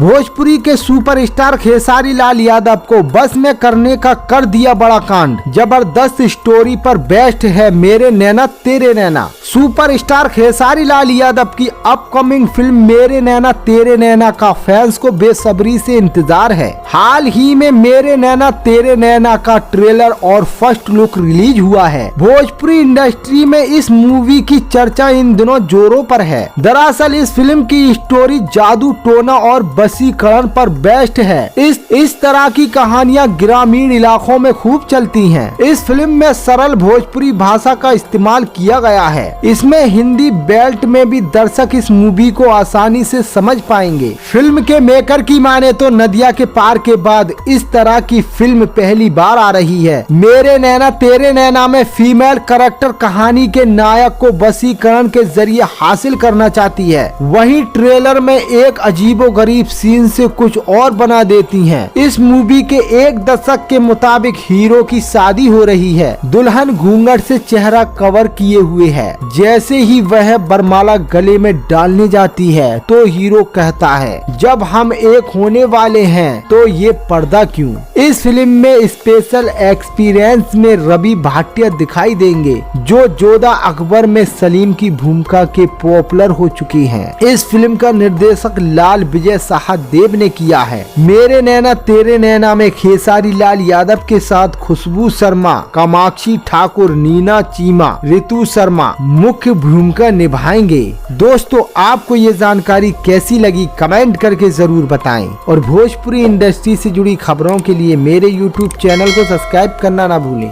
भोजपुरी के सुपरस्टार खेसारी लाल यादव को बस में करने का कर दिया बड़ा कांड। जबरदस्त स्टोरी पर बेस्ड है मेरे नैना तेरे नैना। सुपरस्टार खेसारी लाल यादव की अपकमिंग फिल्म मेरे नैना तेरे नैना का फैंस को बेसब्री से इंतजार है। हाल ही में मेरे नैना तेरे नैना का ट्रेलर और फर्स्ट लुक रिलीज हुआ है। भोजपुरी इंडस्ट्री में इस मूवी की चर्चा इन दिनों जोरों पर है। दरअसल इस फिल्म की स्टोरी जादू टोना और वशीकरण पर बेस्ड है। इस तरह की कहानियां ग्रामीण इलाकों में खूब चलती हैं। इस फिल्म में सरल भोजपुरी भाषा का इस्तेमाल किया गया है। इसमें हिंदी बेल्ट में भी दर्शक इस मूवी को आसानी से समझ पाएंगे। फिल्म के मेकर की माने तो नदिया के पार के बाद इस तरह की फिल्म पहली बार आ रही है। मेरे नैना तेरे नैना में फीमेल कैरेक्टर कहानी के नायक को वशीकरण के जरिए हासिल करना चाहती है। वहीं ट्रेलर में एक अजीबोगरीब सीन से कुछ और बना देती हैं। इस मूवी के एक दशक के मुताबिक हीरो की शादी हो रही है। दुल्हन घूंघट से चेहरा कवर किए हुए है। जैसे ही वह बरमाला गले में डालने जाती है तो हीरो कहता है, जब हम एक होने वाले हैं तो ये पर्दा क्यों। इस फिल्म में स्पेशल एक्सपीरियंस में रवि भाटिया दिखाई देंगे, जो जोधा अकबर में सलीम की भूमिका के पॉपुलर हो चुकी हैं। इस फिल्म का निर्देशक लाल विजय साहदेव ने किया है। मेरे नैना तेरे नैना में खेसारी लाल यादव के साथ खुशबू शर्मा, कामाक्षी ठाकुर, नीना चीमा, ऋतु शर्मा मुख्य भूमिका निभाएंगे। दोस्तों, आपको ये जानकारी कैसी लगी कमेंट करके जरूर बताएं और भोजपुरी इंडस्ट्री से जुड़ी खबरों के लिए मेरे YouTube चैनल को सब्सक्राइब करना ना भूलें।